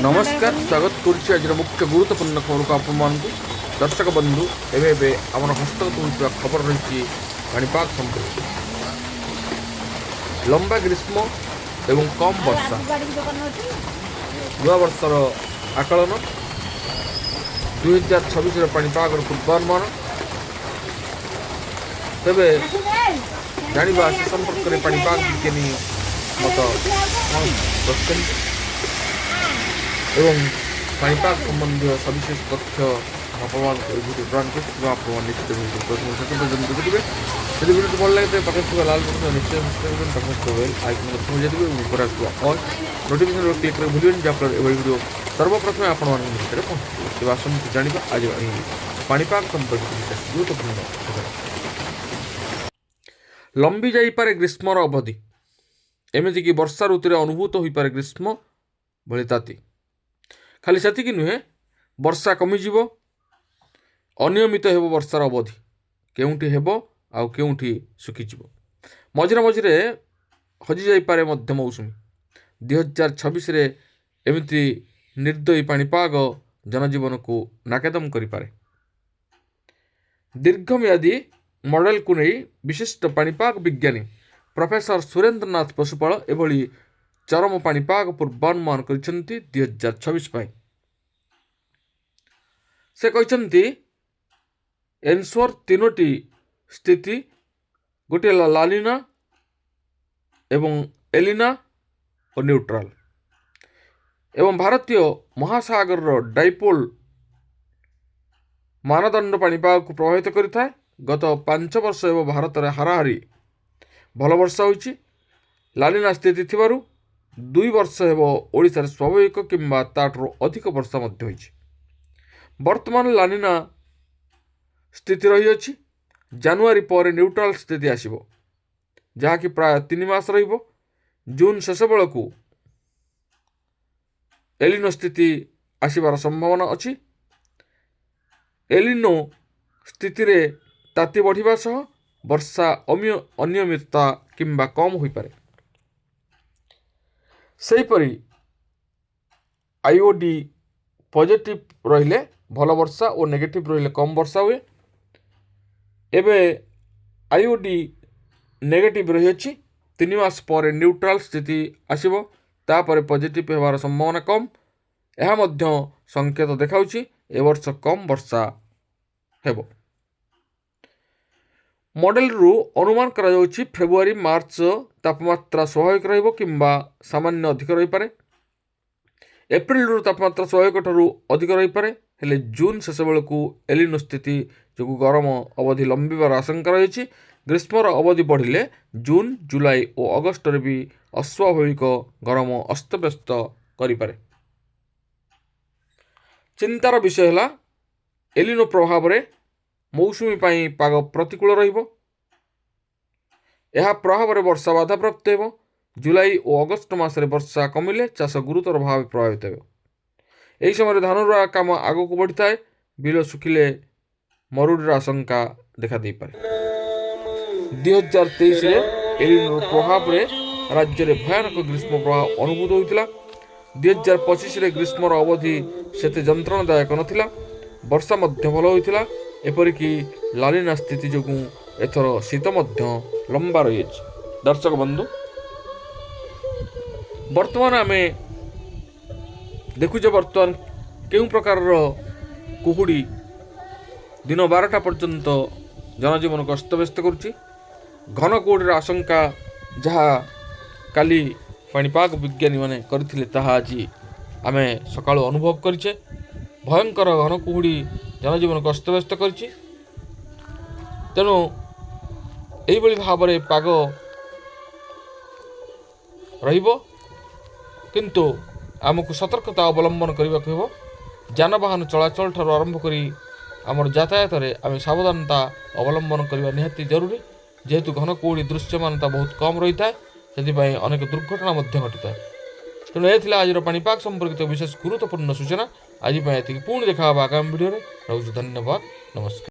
नमस्कार स्वागत करुच्ची आज मुख्य गुरुत्वपूर्ण खबर को आपण दर्शक बंधु एवं आम हस्तगत होता खबर रही पाणीपाग संपर्क लंबा ग्रीष्म एवं कम वर्षा नूआ वर्षर आकलन 2026 पाणीपाग पूर्वानुमान तेरे जाना से संपर्क में पाणीपाग विज्ञानी मत एवं पाणीपाग संबंधी सविशेष तथ्य आपण भिडियो प्रदान कर निश्चित देखिए यदि भिडियो भल लगे पाखे लाल बटन निश्चय सब्सक्राइब आइकन बजाइए ऊपर और नोटिफिकेशन क्लिक कर भूलें जहाँफल ये भिडियो सर्वप्रथम आपण भितर पहुँचे तेज आसत जाना आज पाणीपाग संपर्क विशेष गुरुत्वपूर्ण लंबी जापे ग्रीष्मर अवधि एमतीक वर्षा ऋतु अनुभूत हो पारे ग्रीष्म भली ताती खाली सेतिक नुहे वर्षा कमिजिव अनियमित हेब वर्षार अवधि केउंठी हेब आउ केउंठी सुखीजिव मझिरे मझिरे हजि जाइपारे मध्य मौसुमी 2026 रे एमिति निर्दयी पाणीपाग जनजीवन को नाकेदम करिपारे। दीर्घम्यादी मॉडल को नहीं विशिष्ट पाणीपाग विज्ञानी प्रोफेसर सुरेंद्रनाथ पशुपाल एभली चरम पाणीपाग पूर्वानुमान करिसेंती 2026 पाई। से कहते एनसोर तीनोटी स्थिति गोटे लालिना एवं एलिना और न्यूट्रल एवं भारतीय महासागर डाइपोल मानदंड पाणीपाग को प्रभावित करिथाय। गत 5 वर्ष एवं भारत में हाराहारी भल वर्षा होइछि। लालिना स्थिति थिबारु 2 वर्ष हेब ओडिशार स्वाभाविक किंबा ताठू अधिक वर्षा मध्य होइछि। वर्तमान लानिना स्थिति रही अछि। जानुआरी पर न्यूट्रल स्थिति आसिबो जहाँकि प्राय 3 मास रहिबो। जून शेष बेलू एलिनो स्थिति आसिबार संभावना अछि। एलिनो स्थिति रे ताती बढ़िबा सह वर्षा अनियमितता किंबा कम होई पारे। सेहीपरि आईओडी पॉजिटिव रहिले भल वर्षा और नेगेटिव रहिले कम वर्षा हुए। एबे आईओडी नेगेटिव रही अछि 3 मास पर न्यूट्रल स्थिति आसिबो तापर पॉजिटिव हेबार संभावना कम। यह मध्य संकेत देखाउछि ए वर्ष कम वर्षा हेबो। मॉडल रु अनुमान करा जाउछि फेब्रुआरी मार्च तापमात्रा स्वाभाविक रहिबो किंबा सामान्य अधिक रही पारे। एप्रिल रु तापमात्रा स्वाभाविक ठारू अधिक रही पारे हेले जून शेष बेलू एलिनो स्थिति जो गरम अवधि लंबिबार आशंका रही। ग्रीष्मर अवधि बढ़िले जून जुलाई और अगस्ट रे भी अस्वाभाविक गरम अस्तव्यस्त करि पारे। चिंतार विषय है एलिनो प्रभाव रे मौसुमी पाई पाग प्रतिकूल रहिबो। यह प्रभाव रे वर्षा बाधाप्राप्त हेबो। जुलाई और अगस्ट मासरे वर्षा कमिले चाष गुरुतर भाव प्रभावित हेबो। एही समय धान रुआ काम आगो को बढ़ी थाए। बिल सुखिले मरुडीर आशंका देखा दे पारे। 2023 रे एलिनो प्रभाव रे राज्य रे भयानक ग्रीष्म प्रभाव अनुभूत होइतिला। 2025 रे ग्रीष्मर अवधि सेते जंत्रणादायक नथिला। वर्षा मध्य भल होइतिला। एपरिकी लालिना स्थिति जोगु एथर शीत मध्य लंबा रही। दर्शक बंधु वर्तमान आमे देखुचे वर्तमान केउ प्रकार कुहुड़ी दिन 12टा पर्यंत जनजीवन को अस्तव्यस्त करुच्ची। घन कुहुड़ीर आशंका जहाँ काली पाणीपाग विज्ञानी माने करथिले ताहा आज आमे सकाळु अनुभव करिचे। भयंकर घन कुहुड़ी जनजीवन को अस्तव्यस्त करिछि। तेणु एहिभଳି भाବରେ पाग रहिबो किंतु आमको सतर्कता अवलंबन करने को जानवाहन चलाचल ठार आरंभ करी आमर यातायात रे आम सावधानता अवलंबन करने निहाती जरूरी। जेहेतु घन कुहुड़ी दृश्यमानता बहुत कम रही है से अनेक दुर्घटना घटी था। तेणु यह आज पाणीपाग संपर्कित विशेष गुरुत्वपूर्ण सूचना। आज पुणी देखा आगामी वीडियो। रोज धन्यवाद। नमस्कार।